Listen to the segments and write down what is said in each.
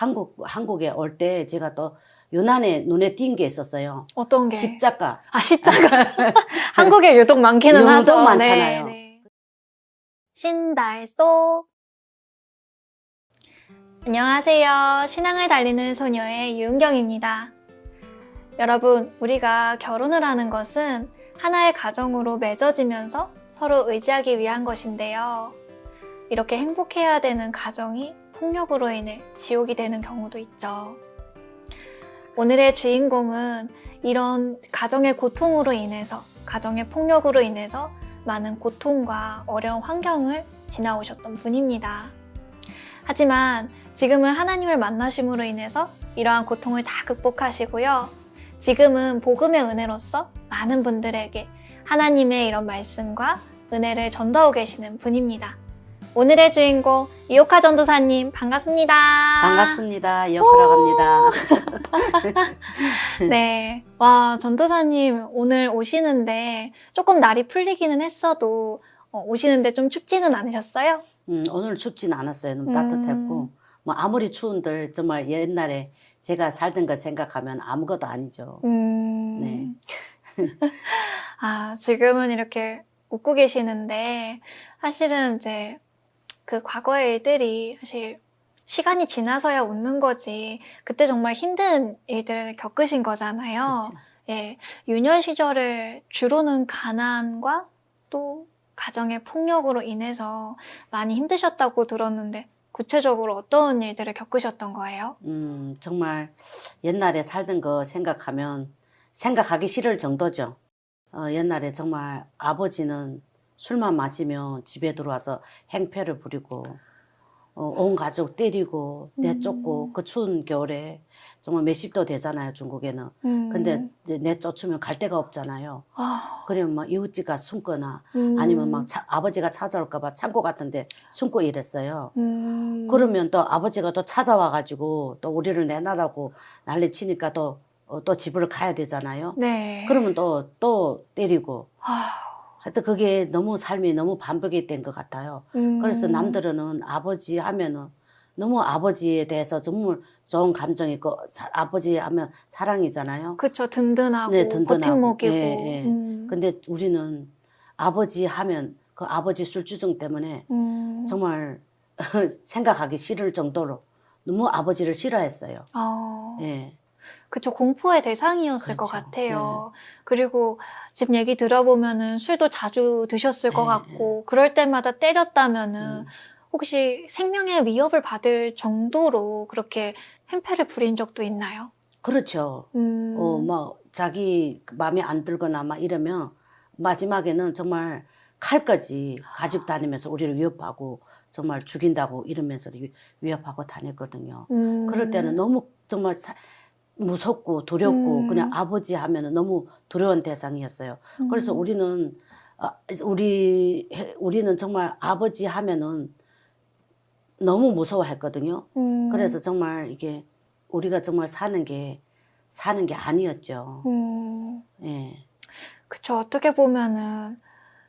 한국에 올 때 제가 또 유난히 눈에 띈 게 있었어요. 어떤 게? 십자가. 아, 십자가. 한국에 유독 많기는 하죠. 유독 많잖아요. 네. 신달소. 안녕하세요. 신앙을 달리는 소녀의 유은경입니다. 여러분, 우리가 결혼을 하는 것은 하나의 가정으로 맺어지면서 서로 의지하기 위한 것인데요. 이렇게 행복해야 되는 가정이 폭력으로 인해 지옥이 되는 경우도 있죠. 오늘의 주인공은 이런 가정의 고통으로 인해서, 가정의 폭력으로 인해서 많은 고통과 어려운 환경을 지나오셨던 분입니다. 하지만 지금은 하나님을 만나심으로 인해서 이러한 고통을 다 극복하시고요. 지금은 복음의 은혜로서 많은 분들에게 하나님의 이런 말씀과 은혜를 전도하고 계시는 분입니다. 오늘의 주인공 이오카 전도사님 반갑습니다. 반갑습니다. 이오카라고 합니다. 네, 와 전도사님 오늘 오시는데 조금 날이 풀리기는 했어도 오시는데 좀 춥지는 않으셨어요? 오늘 춥진 않았어요. 너무 따뜻했고 뭐 아무리 추운들 정말 옛날에 제가 살던 거 생각하면 아무것도 아니죠. 네. 아, 지금은 이렇게 웃고 계시는데 사실은 이제 그 과거의 일들이 사실 시간이 지나서야 웃는 거지 그때 정말 힘든 일들을 겪으신 거잖아요. 그렇죠. 예, 유년 시절에 주로는 가난과 또 가정의 폭력으로 인해서 많이 힘드셨다고 들었는데 구체적으로 어떤 일들을 겪으셨던 거예요? 정말 옛날에 살던 거 생각하면 생각하기 싫을 정도죠. 옛날에 정말 아버지는 술만 마시면 집에 들어와서 행패를 부리고 온 가족 때리고 내쫓고 그 추운 겨울에 정말 몇십 도 되잖아요, 중국에는. 근데 내쫓으면 갈 데가 없잖아요. 그러면 막 이웃집가 숨거나 아니면 막 아버지가 찾아올까 봐 창고 같은데 숨고 이랬어요. 그러면 또 아버지가 또 찾아와가지고 또 우리를 내놔라고 난리치니까 또 집을 가야 되잖아요. 네. 그러면 또 때리고. 하여튼 그게 너무 삶이 너무 반복이 된 것 같아요. 그래서 남들은 아버지 하면은 너무 아버지에 대해서 정말 좋은 감정이 있고 아버지 하면 사랑이잖아요. 그쵸, 든든하고, 네, 든든하고. 버팀목이고. 예, 예. 근데 우리는 아버지 하면 그 아버지 술주정 때문에 정말 생각하기 싫을 정도로 너무 아버지를 싫어했어요. 예. 그쵸, 공포의 대상이었을 것 그렇죠. 같아요. 그리고 지금 얘기 들어보면은 술도 자주 드셨을 것 같고, 그럴 때마다 때렸다면은 혹시 생명의 위협을 받을 정도로 그렇게 행패를 부린 적도 있나요? 그렇죠. 뭐 자기 마음에 안 들거나 막 이러면 마지막에는 정말 칼까지 가지고 다니면서 우리를 위협하고 정말 죽인다고 이러면서 위협하고 다녔거든요. 그럴 때는 너무 정말 무섭고 두렵고 그냥 아버지 하면은 너무 두려운 대상이었어요. 그래서 우리는 정말 아버지 하면은 너무 무서워했거든요. 그래서 정말 이게 우리가 정말 사는 게 아니었죠. 예. 그쵸, 어떻게 보면은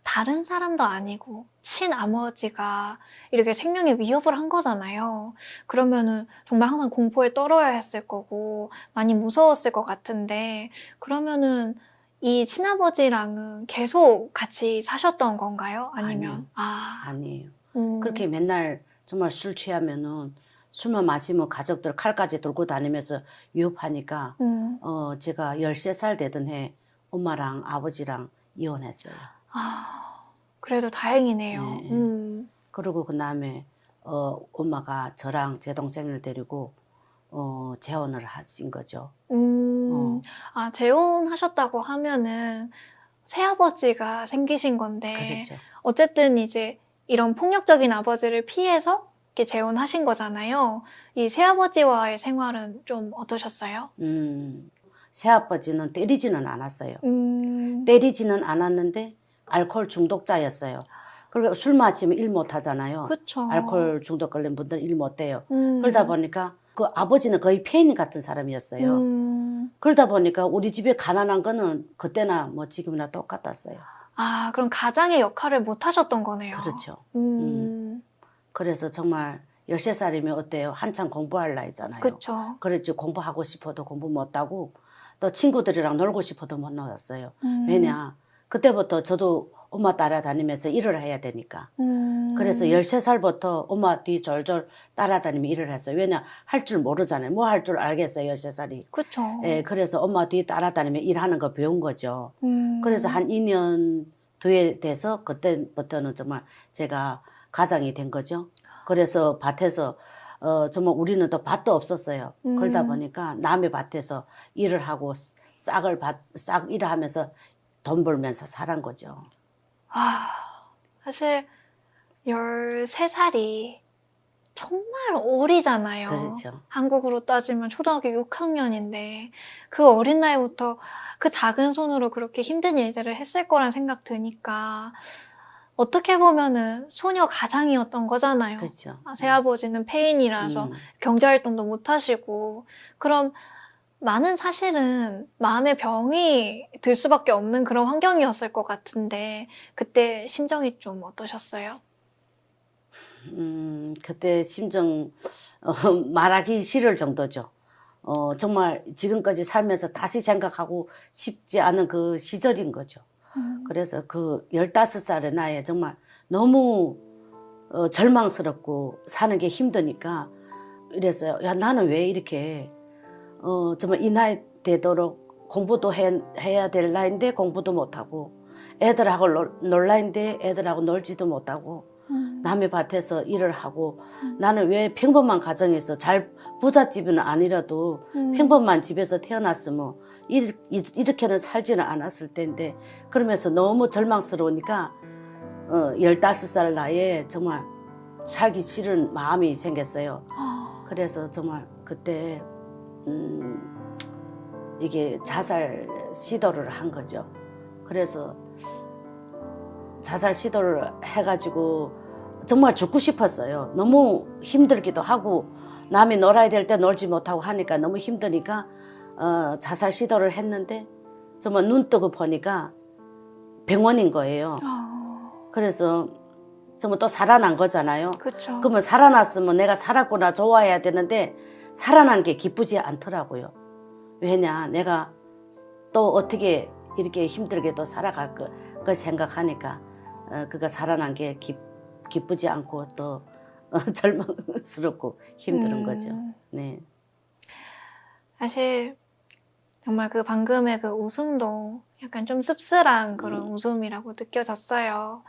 다른 사람도 아니고 친아버지가 이렇게 생명의 위협을 한 거잖아요. 그러면은 정말 항상 공포에 떨어야 했을 거고 많이 무서웠을 것 같은데 그러면은 이 친아버지랑은 계속 같이 사셨던 건가요? 아니면 아니에요. 그렇게 맨날 정말 술 취하면은 술만 마시면 가족들 칼까지 들고 다니면서 위협하니까 제가 13살 되던 해 엄마랑 아버지랑 이혼했어요. 그래도 다행이네요. 네. 그리고 그 다음에 엄마가 저랑 제 동생을 데리고 재혼을 하신 거죠. 재혼하셨다고 하면은 새아버지가 생기신 건데 그렇죠. 어쨌든 이제 이런 폭력적인 아버지를 피해서 이렇게 재혼하신 거잖아요. 이 새아버지와의 생활은 좀 어떠셨어요? 새아버지는 때리지는 않았어요. 때리지는 않았는데 알코올 중독자였어요. 그리고 술 마시면 일 못하잖아요. 그쵸. 알코올 중독 걸린 분들은 일 못해요. 그러다 보니까 그 아버지는 거의 폐인 같은 사람이었어요. 그러다 보니까 우리 집에 가난한 거는 그때나 뭐 지금이나 똑같았어요. 그럼 가장의 역할을 못 하셨던 거네요. 그렇죠. 그래서 정말 13살이면 어때요? 한창 공부할 나이잖아요. 그쵸. 그랬지 공부하고 싶어도 공부 못하고 또 친구들이랑 놀고 싶어도 못 놀았어요. 왜냐? 그때부터 저도 엄마 따라다니면서 일을 해야 되니까. 그래서 13살부터 엄마 뒤 졸졸 따라다니며 일을 했어요. 왜냐? 할 줄 모르잖아요. 뭐 할 줄 알겠어요, 13살이. 그쵸. 예, 그래서 엄마 뒤 따라다니며 일하는 거 배운 거죠. 그래서 한 2년 뒤에 돼서 그때부터는 정말 제가 가장이 된 거죠. 그래서 밭에서 정말 우리는 또 밭도 없었어요. 그러다 보니까 남의 밭에서 일을 하고 싹 일을 하면서 돈 벌면서 살은 거죠. 아, 사실 13살이 정말 어리잖아요. 그렇죠. 한국으로 따지면 초등학교 6학년인데 그 어린 나이부터 그 작은 손으로 그렇게 힘든 일들을 했을 거란 생각 드니까 어떻게 보면은 소녀 가장이었던 거잖아요. 그렇죠. 새아버지는 폐인이라서 경제활동도 못 하시고 그럼 많은 사실은 마음의 병이 들 수밖에 없는 그런 환경이었을 것 같은데 그때 심정이 좀 어떠셨어요? 그때 심정 말하기 싫을 정도죠. 정말 지금까지 살면서 다시 생각하고 싶지 않은 그 시절인 거죠. 그래서 그 15살의 나이에 정말 너무 절망스럽고 사는 게 힘드니까 이랬어요. 야, 나는 왜 이렇게 정말 이 나이 되도록 공부도 해야 될 나이인데 공부도 못하고 애들하고 놀 나이인데 애들하고 놀지도 못하고 남의 밭에서 일을 하고 나는 왜 평범한 가정에서 잘 부잣집은 아니라도 평범한 집에서 태어났으면 이렇게는 살지는 않았을 텐데 그러면서 너무 절망스러우니까 15살 나이에 정말 살기 싫은 마음이 생겼어요. 그래서 정말 그때 이게 자살 시도를 한 거죠. 그래서 자살 시도를 해가지고 정말 죽고 싶었어요. 너무 힘들기도 하고 남이 놀아야 될 때 놀지 못하고 하니까 너무 힘드니까 자살 시도를 했는데 정말 눈 뜨고 보니까 병원인 거예요. 그래서 정말 또 살아난 거잖아요. 그쵸. 그러면 살아났으면 내가 살았구나 좋아해야 되는데 살아난 게 기쁘지 않더라고요. 왜냐 내가 또 어떻게 이렇게 힘들게 또 살아갈 거 생각하니까 그가 살아난 게 기쁘지 않고 또 절망스럽고 힘든 거죠. 네. 사실 정말 그 방금의 그 웃음도 약간 좀 씁쓸한 그런 웃음이라고 느껴졌어요.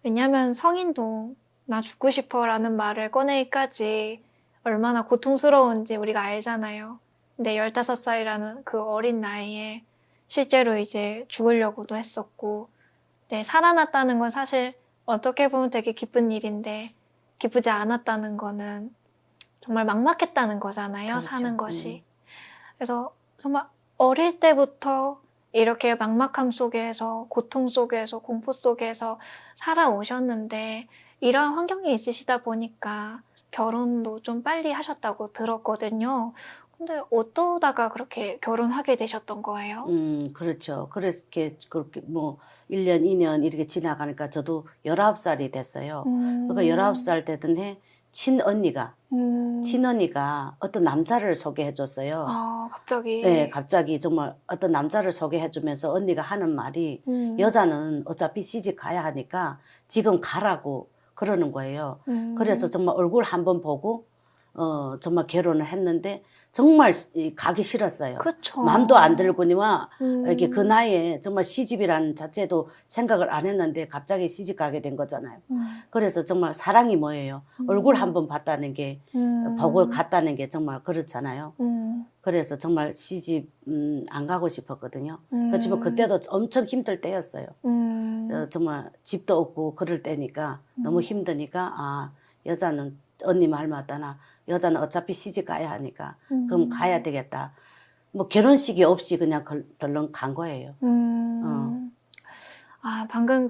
왜냐면 성인도 나 죽고 싶어라는 말을 꺼내기까지 얼마나 고통스러운지 우리가 알잖아요. 근데 15살이라는 그 어린 나이에 실제로 이제 죽으려고도 했었고 네, 살아났다는 건 사실 어떻게 보면 되게 기쁜 일인데 기쁘지 않았다는 거는 정말 막막했다는 거잖아요. 그렇죠. 사는 것이. 그래서 정말 어릴 때부터 이렇게 막막함 속에서 고통 속에서 공포 속에서 살아오셨는데 이러한 환경이 있으시다 보니까 결혼도 좀 빨리 하셨다고 들었거든요. 근데 어떠다가 그렇게 결혼하게 되셨던 거예요? 그렇죠. 그렇게 뭐 1년, 2년 이렇게 지나가니까 저도 19살이 됐어요. 그러니까 19살 되던 해 친언니가 어떤 남자를 소개해 줬어요. 아, 갑자기. 네, 갑자기 정말 어떤 남자를 소개해 주면서 언니가 하는 말이 여자는 어차피 시집 가야 하니까 지금 가라고 그러는 거예요. 그래서 정말 얼굴 한번 보고 정말 결혼을 했는데 정말 가기 싫었어요. 그쵸. 마음도 안 들고니와 이렇게 그 나이에 정말 시집이라는 자체도 생각을 안 했는데 갑자기 시집 가게 된 거잖아요. 그래서 정말 사랑이 뭐예요? 얼굴 한번 봤다는 게 보고 갔다는 게 정말 그렇잖아요. 그래서 정말 시집 안 가고 싶었거든요. 그렇지만 그때도 엄청 힘들 때였어요. 정말 집도 없고 그럴 때니까 너무 힘드니까 아 여자는 언니 말 맞다나 여자는 어차피 시집 가야 하니까 그럼 가야 되겠다. 뭐 결혼식이 없이 그냥 덜렁 간 거예요. 아, 방금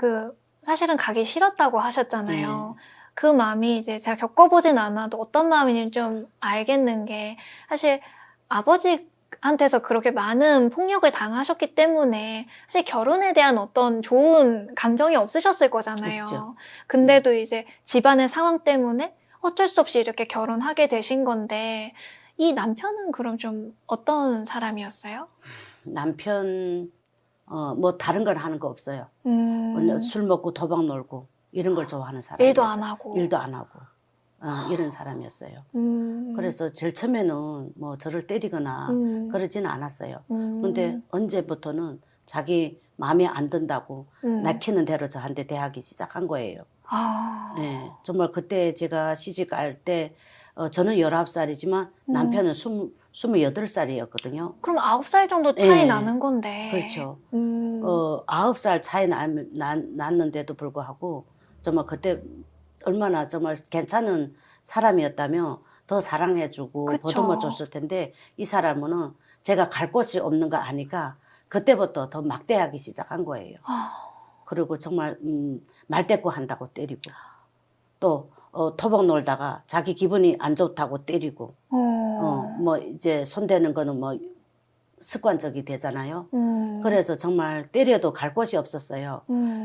사실은 가기 싫었다고 하셨잖아요. 그 마음이 이제 제가 겪어보진 않아도 어떤 마음인지 좀 알겠는 게 사실 아버지한테서 그렇게 많은 폭력을 당하셨기 때문에 사실 결혼에 대한 어떤 좋은 감정이 없으셨을 거잖아요. 없죠. 근데도 이제 집안의 상황 때문에 어쩔 수 없이 이렇게 결혼하게 되신 건데, 이 남편은 그럼 좀 어떤 사람이었어요? 남편 뭐 다른 걸 하는 거 없어요. 술 먹고 도박 놀고 이런 걸 좋아하는 사람이었어요. 일도 안 하고. 일도 안 하고 이런 사람이었어요. 그래서 제일 처음에는 뭐 저를 때리거나 그러지는 않았어요. 근데 언제부터는 자기 마음에 안 든다고 내키는 대로 저한테 대하기 시작한 거예요. 네, 정말 그때 제가 시집갈 때 저는 19살이지만 남편은 28살이었거든요. 그럼 9살 정도 차이 네. 나는 건데. 그렇죠. 9살 차이 났는데도 불구하고 정말 그때 얼마나 정말 괜찮은 사람이었다면 더 사랑해주고 그쵸. 보듬어 줬을 텐데 이 사람은 제가 갈 곳이 없는 거 아니까 그때부터 더 막대하기 시작한 거예요. 그리고 정말 말대꾸 한다고 때리고 또 토박 놀다가 자기 기분이 안 좋다고 때리고 뭐 이제 손대는 거는 뭐 습관적이 되잖아요. 그래서 정말 때려도 갈 곳이 없었어요.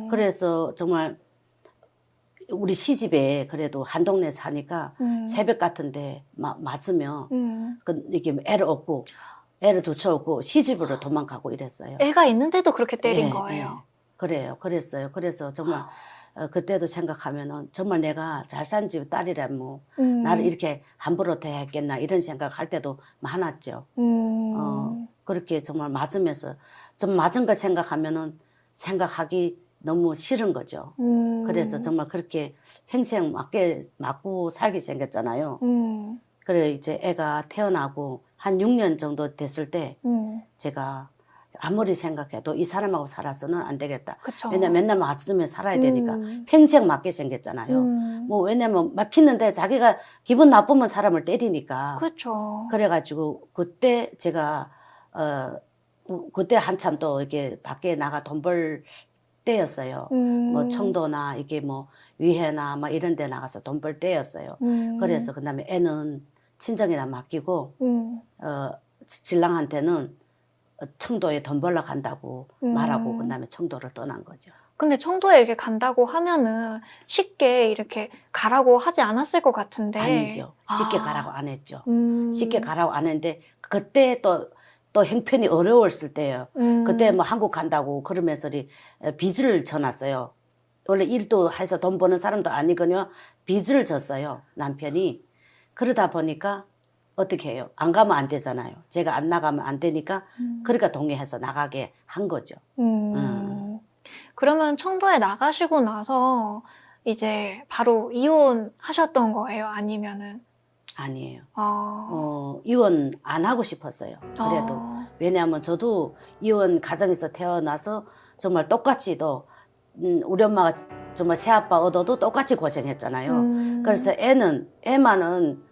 그래서 정말 우리 시집에 그래도 한 동네 사니까 새벽 같은데 맞으면 이게 애를 얻고 애를 도쳐오고 시집으로 도망가고 이랬어요. 애가 있는데도 그렇게 때린 예, 거예요. 예. 그래요. 그랬어요. 그래서 정말 그때도 생각하면은 정말 내가 잘 산 집 딸이라면 나를 이렇게 함부로 대했겠나 이런 생각할 때도 많았죠. 그렇게 정말 맞으면서 좀 맞은 거 생각하면은 생각하기 너무 싫은 거죠. 그래서 정말 그렇게 평생 맞고 살게 생겼잖아요. 그래 이제 애가 태어나고 한 6년 정도 됐을 때 제가 아무리 생각해도 이 사람하고 살아서는 안 되겠다. 그쵸. 왜냐면 맨날 맞으면 살아야 되니까 평생 맞게 생겼잖아요. 뭐 왜냐면 막히는데 자기가 기분 나쁘면 사람을 때리니까. 그렇죠. 그래가지고 그때 제가 그때 한참 또 이렇게 밖에 나가 돈 벌 때였어요. 뭐 청도나 이게 뭐 위해나 막 이런 데 나가서 돈 벌 때였어요. 그래서 그다음에 애는 친정에다 맡기고 신랑한테는 청도에 돈 벌러 간다고 말하고 그다음에 청도를 떠난 거죠. 근데 청도에 이렇게 간다고 하면은 쉽게 이렇게 가라고 하지 않았을 것 같은데. 아니죠. 쉽게 가라고 안 했죠. 음. 쉽게 가라고 안 했는데 그때 또 형편이 어려웠을 때예요. 그때 뭐 한국 간다고 그러면서 빚을 져놨어요. 원래 일도 해서 돈 버는 사람도 아니거든요. 빚을 졌어요. 남편이. 그러다 보니까 어떻게 해요? 안 가면 안 되잖아요. 제가 안 나가면 안 되니까 그러니까 동의해서 나가게 한 거죠. 그러면 청도에 나가시고 나서 이제 바로 이혼하셨던 거예요? 아니면은? 아니에요. 이혼 안 하고 싶었어요. 그래도. 왜냐하면 저도 이혼 가정에서 태어나서 정말 똑같이도 우리 엄마가 정말 새아빠 얻어도 똑같이 고생했잖아요. 그래서 애만은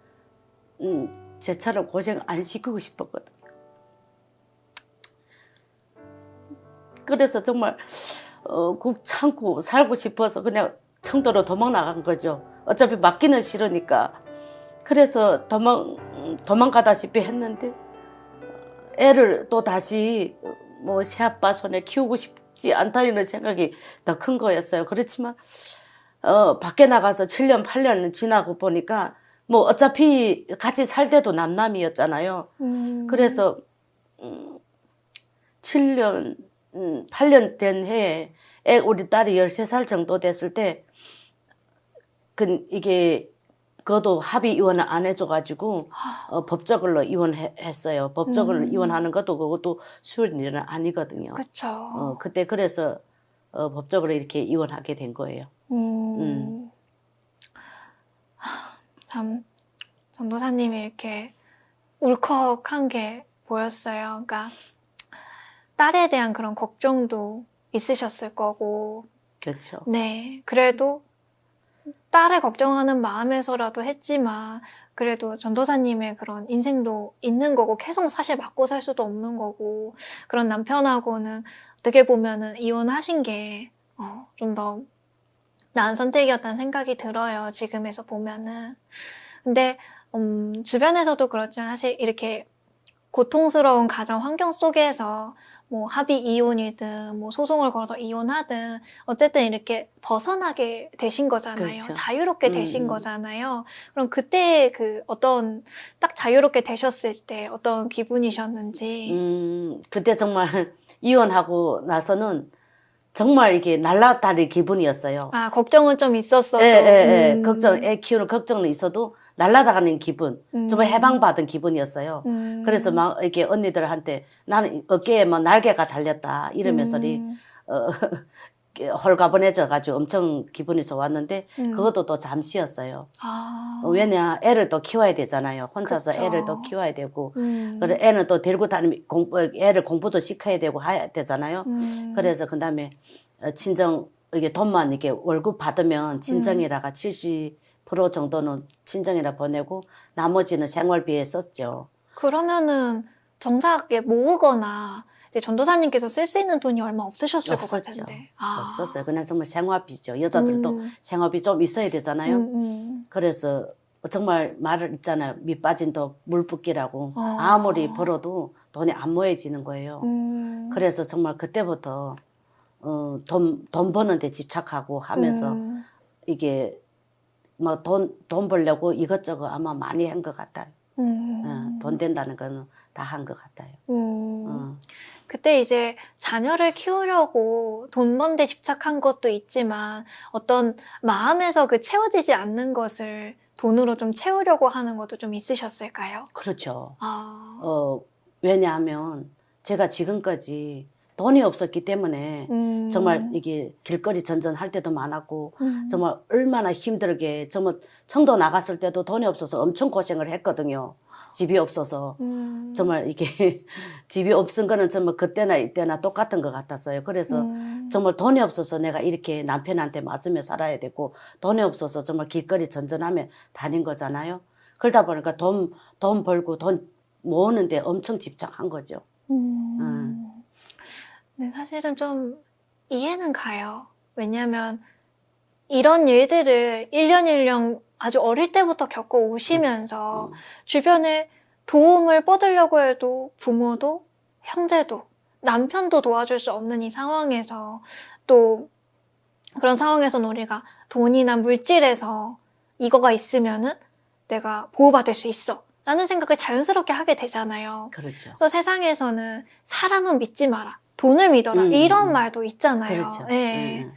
쟤처럼 고생 안 시키고 싶었거든요. 그래서 정말 국 참고 살고 싶어서 그냥 청도로 도망 나간 거죠. 어차피 맞기는 싫으니까. 그래서 도망가다시피 했는데 애를 또 다시 뭐 새아빠 손에 키우고 싶지 않다는 생각이 더 큰 거였어요. 그렇지만 밖에 나가서 7년 8년 지나고 보니까 뭐 어차피 같이 살 때도 남남이었잖아요. 그래서 7년 8년 된 해에 우리 딸이 13살 정도 됐을 때 이게 그것도 합의 이혼을 안 해줘가지고 법적으로 이혼했어요. 법적으로 이혼하는 그것도 쉬운 일은 아니거든요. 그렇죠. 그때 그래서 법적으로 이렇게 이혼하게 된 거예요. 참 전도사님이 이렇게 울컥한 게 보였어요. 그러니까 딸에 대한 그런 걱정도 있으셨을 거고. 그렇죠. 네, 그래도 딸을 걱정하는 마음에서라도 했지만 그래도 전도사님의 그런 인생도 있는 거고 계속 사실 맞고 살 수도 없는 거고 그런 남편하고는 어떻게 보면은 이혼하신 게 좀 더 나은 선택이었다는 생각이 들어요. 지금에서 보면은. 근데 주변에서도 그렇지만 사실 이렇게 고통스러운 가정 환경 속에서 뭐 합의 이혼이든 뭐 소송을 걸어서 이혼하든 어쨌든 이렇게 벗어나게 되신 거잖아요. 그렇죠. 자유롭게 되신 거잖아요. 그럼 그때 그 어떤 딱 자유롭게 되셨을 때 어떤 기분이셨는지. 그때 정말 이혼하고 나서는 정말 이게 날라다릴 기분이었어요. 아, 걱정은 좀 있었어도. 걱정, 애 키우는 걱정은 있어도 날아다니는 기분, 정말 해방받은 기분이었어요. 그래서 막 이렇게 언니들한테 나는 어깨에 뭐 날개가 달렸다 이러면서리 홀가분해져가지고 엄청 기분이 좋았는데 그것도 또 잠시였어요. 아, 왜냐 애를 또 키워야 되잖아요. 혼자서 그쵸. 애를 또 키워야 되고 그래 애는 또 데리고 다니면 애를 공부도 시켜야 되고 해야 되잖아요. 그래서 그다음에 친정 이게 돈만 이게 월급 받으면 친정이라가 70% 정도는 친정이라 보내고 나머지는 생활비에 썼죠. 그러면은 정작 모으거나 이제 전도사님께서 쓸 수 있는 돈이 얼마 없으셨을 것 없었죠. 같은데. 아. 없었어요. 그냥 정말 생활비죠. 여자들도 생활비 좀 있어야 되잖아요. 그래서 정말 말을 있잖아요. 밑 빠진 독 물 붓기라고. 아무리 벌어도 돈이 안 모여지는 거예요. 그래서 정말 그때부터 돈 버는 데 집착하고 하면서 이게 뭐 돈 벌려고 이것저것 아마 많이 한 것 같아요. 돈 된다는 거는 다 한 것 같아요. 그때 이제 자녀를 키우려고 돈 번 데 집착한 것도 있지만 어떤 마음에서 그 채워지지 않는 것을 돈으로 좀 채우려고 하는 것도 좀 있으셨을까요? 그렇죠. 아. 왜냐하면 제가 지금까지 돈이 없었기 때문에 정말 이게 길거리 전전할 때도 많았고 정말 얼마나 힘들게 정말 청도 나갔을 때도 돈이 없어서 엄청 고생을 했거든요. 집이 없어서 정말 이게 집이 없은 거는 정말 그때나 이때나 똑같은 것 같았어요. 그래서 정말 돈이 없어서 내가 이렇게 남편한테 맞으며 살아야 되고 돈이 없어서 정말 길거리 전전하며 다닌 거잖아요. 그러다 보니까 돈 벌고 돈 모으는데 엄청 집착한 거죠. 네, 사실은 좀 이해는 가요. 왜냐하면 이런 일들을 1년 1년 아주 어릴 때부터 겪어 오시면서 주변에 도움을 뻗으려고 해도 부모도 형제도 남편도 도와줄 수 없는 이 상황에서 또 그런 상황에서는 우리가 돈이나 물질에서 이거가 있으면은 내가 보호받을 수 있어 라는 생각을 자연스럽게 하게 되잖아요. 그렇죠. 그래서 세상에서는 사람은 믿지 마라. 돈을 믿어라. 이런 말도 있잖아요. 그렇죠. 네.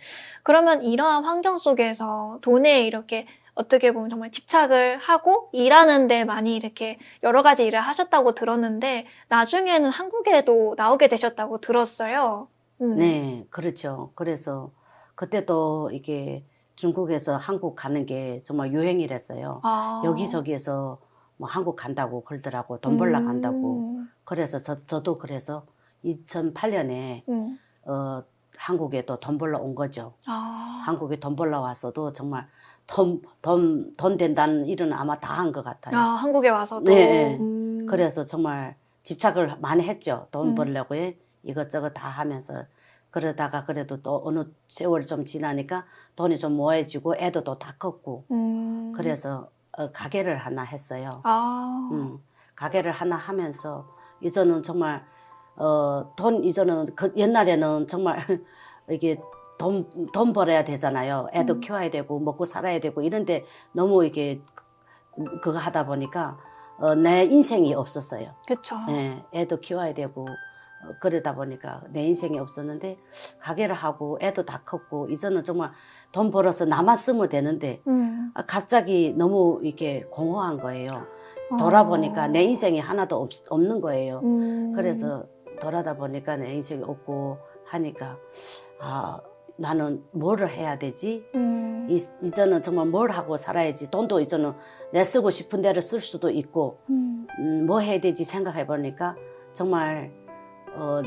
그러면 이러한 환경 속에서 돈에 이렇게 어떻게 보면 정말 집착을 하고 일하는데 많이 이렇게 여러 가지 일을 하셨다고 들었는데 나중에는 한국에도 나오게 되셨다고 들었어요. 네, 그렇죠. 그래서 그때 또 이게 중국에서 한국 가는 게 정말 유행이랬어요. 아. 여기저기에서 뭐 한국 간다고 그러더라고. 돈 벌러 간다고. 그래서 저도 그래서 2008년에 한국에 또 돈 벌러 온 거죠. 아. 한국에 돈 벌러 왔어도 정말 돈 된다는 일은 아마 다 한 것 같아요. 아, 한국에 와서도. 네. 그래서 정말 집착을 많이 했죠. 돈 벌려고 해. 이것저것 다 하면서. 그러다가 그래도 또 어느 세월이 좀 지나니까 돈이 좀 모아지고 애도 또 다 컸고. 그래서 가게를 하나 했어요. 아. 가게를 하나 하면서 이제는 정말 이제는 옛날에는 정말 이게 돈 벌어야 되잖아요. 애도 키워야 되고 먹고 살아야 되고 이런데 너무 이게 그거 하다 보니까 내 인생이 없었어요. 그쵸. 네, 애도 키워야 되고 그러다 보니까 내 인생이 없었는데 가게를 하고 애도 다 컸고 이제는 정말 돈 벌어서 나만 쓰면 되는데 갑자기 너무 이렇게 공허한 거예요. 돌아보니까 내 인생이 하나도 없는 거예요. 그래서 돌아다 보니까 내 인생이 없고 하니까 나는 뭐를 해야 되지? 이제는 정말 뭘 하고 살아야지. 돈도 이제는 내 쓰고 싶은 대로 쓸 수도 있고 뭐 해야 되지 생각해 보니까 정말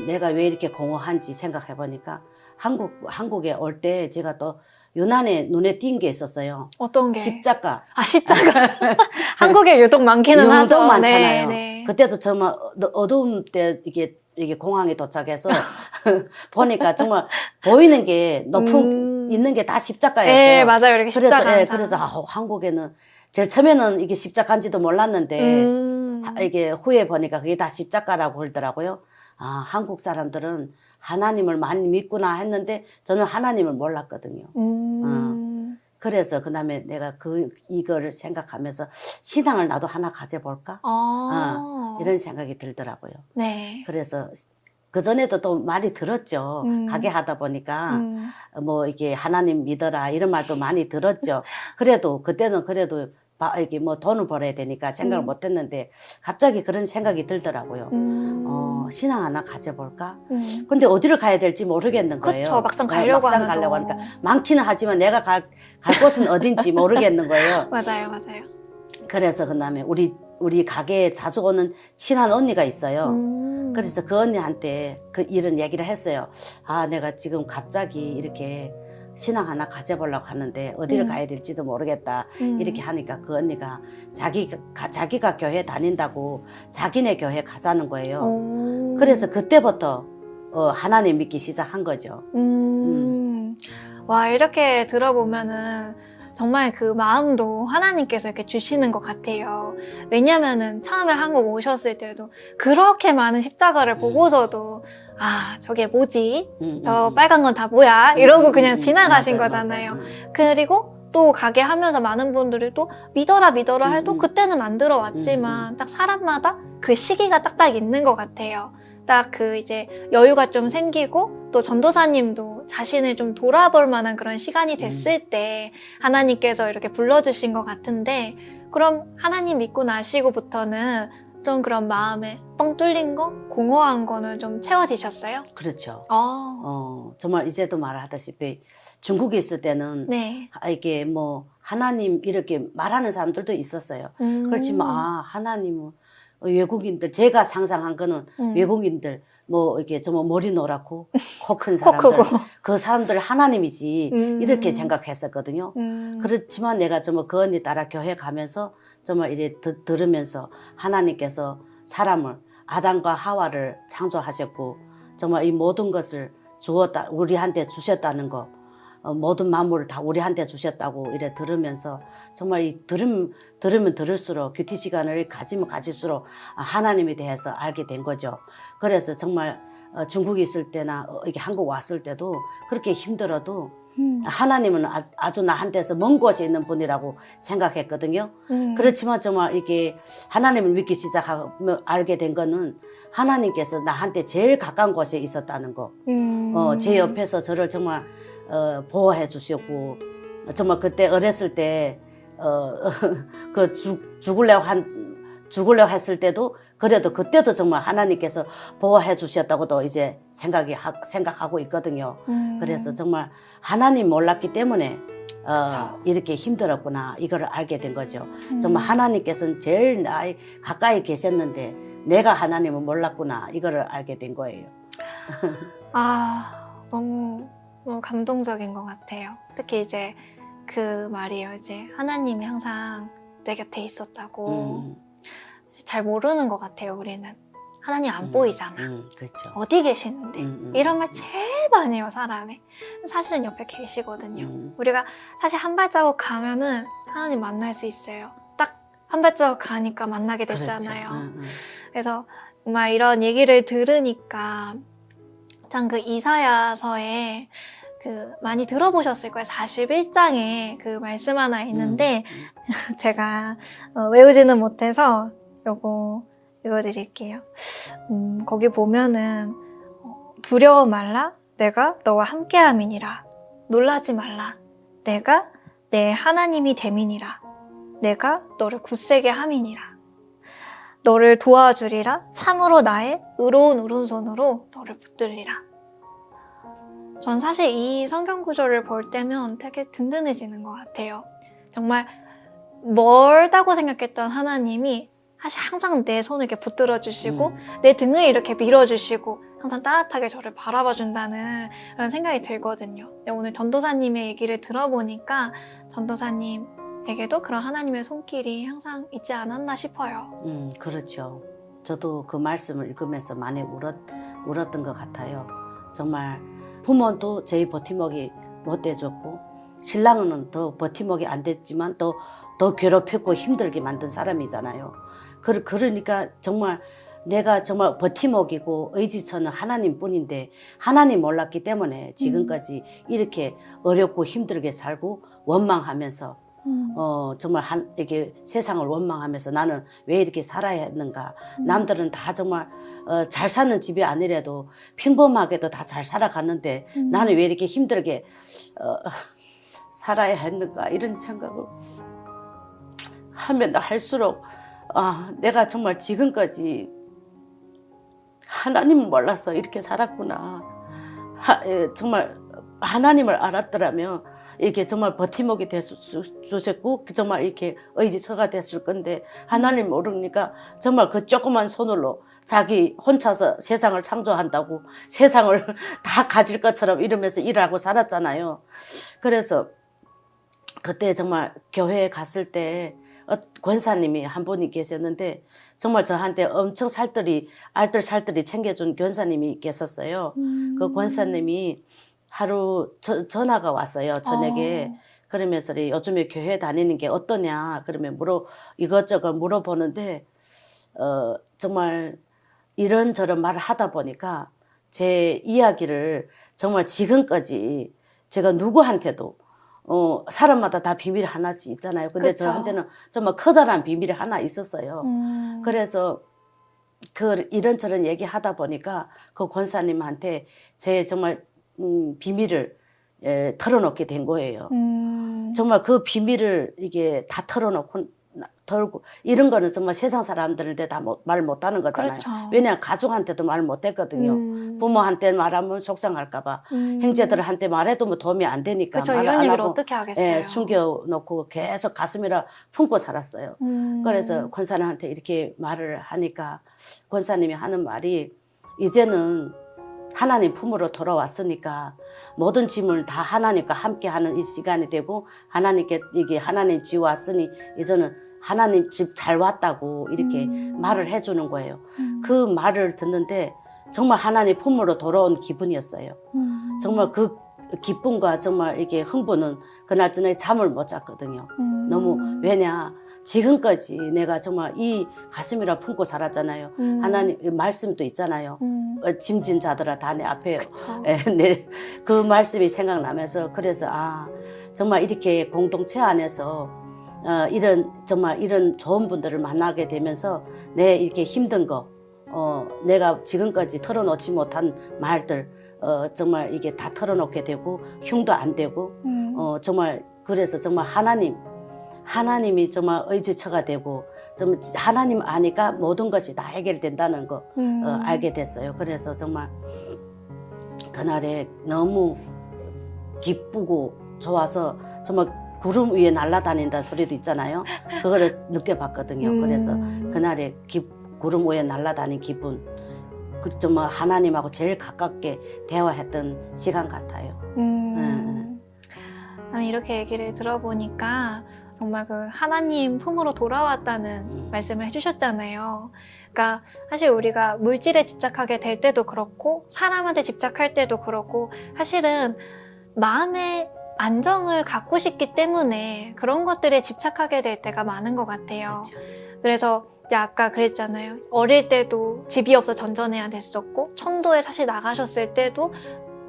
내가 왜 이렇게 공허한지 생각해 보니까 한국에 올 때 제가 또 유난히 눈에 띈 게 있었어요. 어떤 게? 십자가. 아, 십자가. 한국에 유독 많기는 하죠. 유독 많잖아요. 네. 그때도 정말 어두움 때 이게 공항에 도착해서 보니까 정말 보이는 게 높은 있는 게 다 십자가였어요. 네, 맞아요. 이렇게 십자가. 그래서 한국에는 제일 처음에는 이게 십자가인지도 몰랐는데 이게 후에 보니까 그게 다 십자가라고 그러더라고요. 한국 사람들은 하나님을 많이 믿구나 했는데 저는 하나님을 몰랐거든요. 그래서 그다음에 내가 이거를 생각하면서 신앙을 나도 하나 가져볼까? 이런 생각이 들더라고요. 네. 그래서 그전에도 또 많이 들었죠. 가게 하다 보니까 뭐 이게 하나님 믿어라 이런 말도 많이 들었죠. 그래도 그때는 그래도 이게 뭐 돈을 벌어야 되니까 생각을 못 했는데 갑자기 그런 생각이 들더라고요. 신앙 하나 가져볼까? 근데 어디를 가야 될지 모르겠는 거예요. 그쵸, 막상 가려고 하니까 많기는 하지만 내가 갈 곳은 어딘지 모르겠는 거예요. 맞아요, 맞아요. 그래서 그다음에 우리 가게에 자주 오는 친한 언니가 있어요. 그래서 그 언니한테 이런 얘기를 했어요. 내가 지금 갑자기 이렇게 신앙 하나 가져보려고 하는데 어디를 가야 될지도 모르겠다. 이렇게 하니까 그 언니가 자기가 교회 다닌다고 자기네 교회 가자는 거예요. 그래서 그때부터 하나님 믿기 시작한 거죠. 와, 이렇게 들어보면은 정말 그 마음도 하나님께서 이렇게 주시는 것 같아요. 왜냐면은 처음에 한국 오셨을 때도 그렇게 많은 십자가를 보고서도 저게 뭐지? 저 빨간 건 다 뭐야? 이러고 그냥 지나가신 거잖아요. 그리고 또 가게 하면서 많은 분들이 또 믿어라 해도 그때는 안 들어왔지만 딱 사람마다 그 시기가 딱딱 있는 것 같아요. 딱 그 이제 여유가 좀 생기고 또 전도사님도 자신을 좀 돌아볼 만한 그런 시간이 됐을 때 하나님께서 이렇게 불러주신 것 같은데, 그럼 하나님 믿고 나시고부터는 좀 그런 마음에 뻥 뚫린 거, 공허한 거는 좀 채워지셨어요? 그렇죠. 정말 이제도 말하다시피 중국에 있을 때는 네. 이게 뭐 하나님 이렇게 말하는 사람들도 있었어요. 그렇지만 하나님은 외국인들, 제가 상상한 거는 외국인들 뭐 이렇게 정말 머리 노랗고 코 큰 사람들, 그 사람들 하나님이지 이렇게 생각했었거든요. 그렇지만 내가 정말 그 언니 따라 교회 가면서 정말 이래 들으면서 하나님께서 사람을, 아담과 하와를 창조하셨고 정말 이 모든 것을 우리한테 주셨다는 거, 모든 만물을 다 우리한테 주셨다고 이래 들으면서 정말 이 들으면 들을수록 큐티 시간을 가지면 가질수록 하나님에 대해서 알게 된 거죠. 그래서 정말 중국에 있을 때나 이게 한국 왔을 때도 그렇게 힘들어도 하나님은 아주 나한테서 먼 곳에 있는 분이라고 생각했거든요. 그렇지만 정말 이게 하나님을 믿기 시작하면 알게 된 거는 하나님께서 나한테 제일 가까운 곳에 있었다는 거. 제 옆에서 저를 정말 보호해 주셨고, 정말 그때 어렸을 때 그 죽으려고 했을 때도 그래도 그때도 정말 하나님께서 보호해 주셨다고도 이제 생각하고 있거든요. 그래서 정말 하나님 몰랐기 때문에 이렇게 힘들었구나 이거를 알게 된 거죠. 정말 하나님께서는 제일 나의 가까이 계셨는데 내가 하나님을 몰랐구나 이거를 알게 된 거예요. 너무 감동적인 것 같아요. 특히 이제 그 말이에요. 이제 하나님이 항상 내 곁에 있었다고. 잘 모르는 것 같아요, 우리는. 하나님 안 보이잖아. 그렇죠. 어디 계시는데? 이런 말 제일 많이 해요, 사람이. 사실은 옆에 계시거든요. 우리가 사실 한 발자국 가면은 하나님 만날 수 있어요. 딱 한 발자국 가니까 만나게 됐잖아요. 그렇죠. 그래서 정말 이런 얘기를 들으니까 참 그 이사야서에 많이 들어보셨을 거예요. 41장에 그 말씀 하나 있는데 제가 외우지는 못해서 요거 읽어드릴게요. 거기 보면은 두려워 말라 내가 너와 함께함이니라. 놀라지 말라 내가 내 하나님이 됨이니라. 내가 너를 굳세게 함이니라. 너를 도와주리라. 참으로 나의 의로운 오른손으로 너를 붙들리라. 전 사실 이 성경 구절을 볼 때면 되게 든든해지는 것 같아요. 정말 멀다고 생각했던 하나님이 사실 항상 내 손을 이렇게 붙들어 주시고 내 등을 이렇게 밀어주시고 항상 따뜻하게 저를 바라봐 준다는 그런 생각이 들거든요. 오늘 전도사님의 얘기를 들어보니까 전도사님에게도 그런 하나님의 손길이 항상 있지 않았나 싶어요. 그렇죠. 저도 그 말씀을 읽으면서 많이 울었던 것 같아요. 정말 부모도 저희 버팀목이 못 돼줬고 신랑은 더 버팀목이 안 됐지만 더 괴롭혔고 힘들게 만든 사람이잖아요. 그러니까 정말 내가 정말 버팀목이고 의지처는 하나님뿐인데 하나님 몰랐기 때문에 지금까지 이렇게 어렵고 힘들게 살고 원망하면서 정말 이게 세상을 원망하면서 나는 왜 이렇게 살아야 했는가. 남들은 다 정말 잘 사는 집이 아니라도 평범하게도 다 잘 살아갔는데 나는 왜 이렇게 힘들게 살아야 했는가 이런 생각을 하면 할수록 내가 정말 지금까지 하나님을 몰라서 이렇게 살았구나. 정말 하나님을 알았더라면 이렇게 정말 버팀목이 되셨고 정말 이렇게 의지처가 됐을 건데 하나님 모르니까 정말 그 조그만 손으로 자기 혼자서 세상을 창조한다고 세상을 다 가질 것처럼 이러면서 일하고 살았잖아요. 그래서 그때 정말 교회에 갔을 때 권사님이 한 분이 계셨는데 정말 저한테 엄청 알뜰살뜰히 챙겨준 권사님이 계셨어요. 그 권사님이 하루 전화가 왔어요. 저녁에. 그러면서 요즘에 교회 다니는 게 어떠냐 그러면 이것저것 물어보는데 정말 이런저런 말을 하다 보니까 제 이야기를 정말 지금까지 제가 누구한테도 사람마다 다 비밀 하나씩 있잖아요. 근데 그쵸. 저한테는 정말 커다란 비밀이 하나 있었어요. 그래서 이런저런 얘기 하다 보니까 그 권사님한테 제 정말 비밀을 털어놓게 된 거예요. 정말 그 비밀을 이게 다 털고 이런 거는 정말 세상 사람들한테 다 말 못하는 거잖아요. 그렇죠. 왜냐하면 가족한테도 말 못했거든요. 부모한테 말하면 속상할까봐 형제들한테 말해도 뭐 도움이 안 되니까 그렇죠. 말을 이런 안 얘기를 하고 어떻게 하겠어요. 숨겨놓고 계속 가슴이라 품고 살았어요. 그래서 권사님한테 이렇게 말을 하니까 권사님이 하는 말이 이제는 하나님 품으로 돌아왔으니까 모든 짐을 다 하나님과 함께하는 이 시간이 되고 하나님께 이게 하나님 집 왔으니 이제는 하나님 집 잘 왔다고 이렇게 말을 해주는 거예요. 그 말을 듣는데 정말 하나님 품으로 돌아온 기분이었어요. 정말 그 기쁨과 정말 이게 흥분은 그날 저녁에 잠을 못 잤거든요. 너무 왜냐 지금까지 내가 정말 이 가슴이라 품고 살았잖아요. 하나님 말씀도 있잖아요. 짐진 자들아 다 내 앞에 그 말씀이 생각나면서 그래서 정말 이렇게 공동체 안에서 정말 이런 좋은 분들을 만나게 되면서 내 이렇게 힘든 거 내가 지금까지 털어놓지 못한 말들 정말 이게 다 털어놓게 되고 흉도 안 되고 정말 그래서 정말 하나님이 정말 의지처가 되고 좀 하나님 아니까 모든 것이 다 해결된다는 거 알게 됐어요. 그래서 정말 그날에 너무 기쁘고 좋아서 정말 구름 위에 날아다닌다는 소리도 있잖아요. 그거를 느껴봤거든요. 그래서 그날에 구름 위에 날아다닌 기분 정말 하나님하고 제일 가깝게 대화했던 시간 같아요. 이렇게 얘기를 들어보니까 정말 그 하나님 품으로 돌아왔다는 말씀을 해주셨잖아요. 그러니까 사실 우리가 물질에 집착하게 될 때도 그렇고 사람한테 집착할 때도 그렇고 사실은 마음의 안정을 갖고 싶기 때문에 그런 것들에 집착하게 될 때가 많은 것 같아요. 그렇죠. 그래서 이제 아까 그랬잖아요. 어릴 때도 집이 없어 전전해야 됐었고 천도에 사실 나가셨을 때도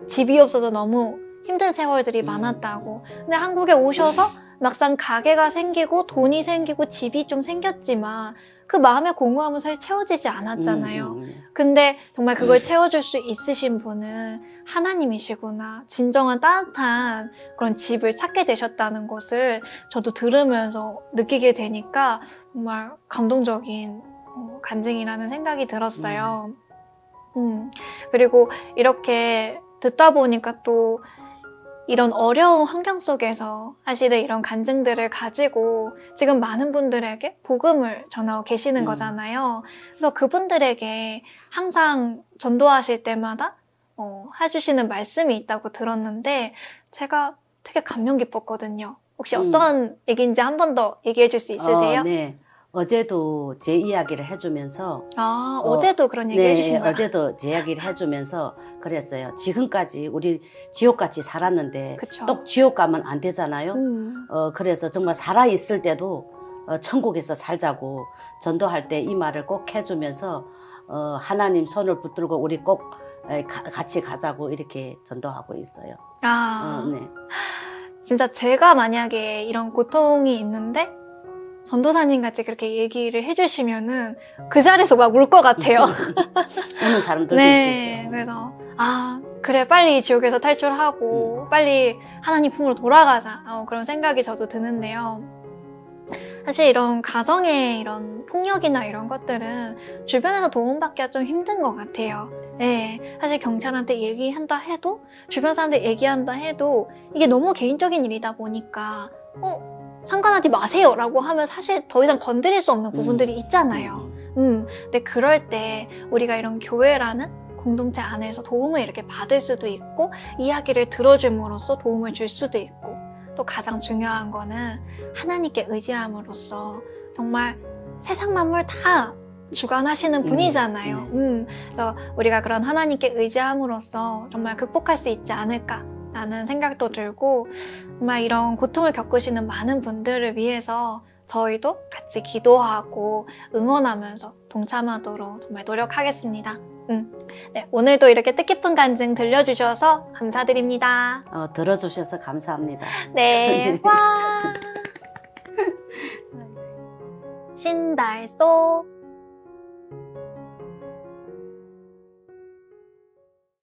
집이 없어서 너무 힘든 세월들이 많았다고. 근데 한국에 오셔서 막상 가게가 생기고 돈이 생기고 집이 좀 생겼지만 그 마음의 공허함은 사실 채워지지 않았잖아요. 근데 정말 그걸 채워줄 수 있으신 분은 하나님이시구나. 진정한 따뜻한 그런 집을 찾게 되셨다는 것을 저도 들으면서 느끼게 되니까 정말 감동적인 간증이라는 생각이 들었어요. 그리고 이렇게 듣다 보니까 또 이런 어려운 환경 속에서 사실은 이런 간증들을 가지고 지금 많은 분들에게 복음을 전하고 계시는 거잖아요. 그래서 그분들에게 항상 전도하실 때마다 해주시는 말씀이 있다고 들었는데 제가 되게 감명 깊었거든요. 혹시 어떤 얘기인지 한 번 더 얘기해 줄 수 있으세요? 네. 어제도 제 이야기를 해주면서 어제도 그런 얘기 해주신 거예요? 어제도 제 이야기를 해주면서 그랬어요. 지금까지 우리 지옥같이 살았는데 그쵸. 또 지옥 가면 안 되잖아요. 그래서 정말 살아있을 때도 천국에서 살자고 전도할 때 이 말을 꼭 해주면서 하나님 손을 붙들고 우리 꼭 같이 가자고 이렇게 전도하고 있어요. 네. 진짜 제가 만약에 이런 고통이 있는데 전도사님 같이 그렇게 얘기를 해주시면은 그 자리에서 막 울 것 같아요. 우는 사람들도 네, 있겠죠. 그래서 그래 빨리 이 지옥에서 탈출하고 빨리 하나님 품으로 돌아가자 그런 생각이 저도 드는데요. 사실 이런 가정의 이런 폭력이나 이런 것들은 주변에서 도움받기가 좀 힘든 것 같아요. 네, 사실 경찰한테 얘기한다 해도 주변 사람들 얘기한다 해도 이게 너무 개인적인 일이다 보니까 상관하지 마세요 라고 하면 사실 더 이상 건드릴 수 없는 부분들이 있잖아요. 근데 그럴 때 우리가 이런 교회라는 공동체 안에서 도움을 이렇게 받을 수도 있고 이야기를 들어줌으로써 도움을 줄 수도 있고 또 가장 중요한 거는 하나님께 의지함으로써 정말 세상 만물 다 주관하시는 분이잖아요. 그래서 우리가 그런 하나님께 의지함으로써 정말 극복할 수 있지 않을까라는 생각도 들고 정말 이런 고통을 겪으시는 많은 분들을 위해서 저희도 같이 기도하고 응원하면서 동참하도록 정말 노력하겠습니다. 네, 오늘도 이렇게 뜻깊은 간증 들려주셔서 감사드립니다. 들어주셔서 감사합니다. 네, 와! 신달소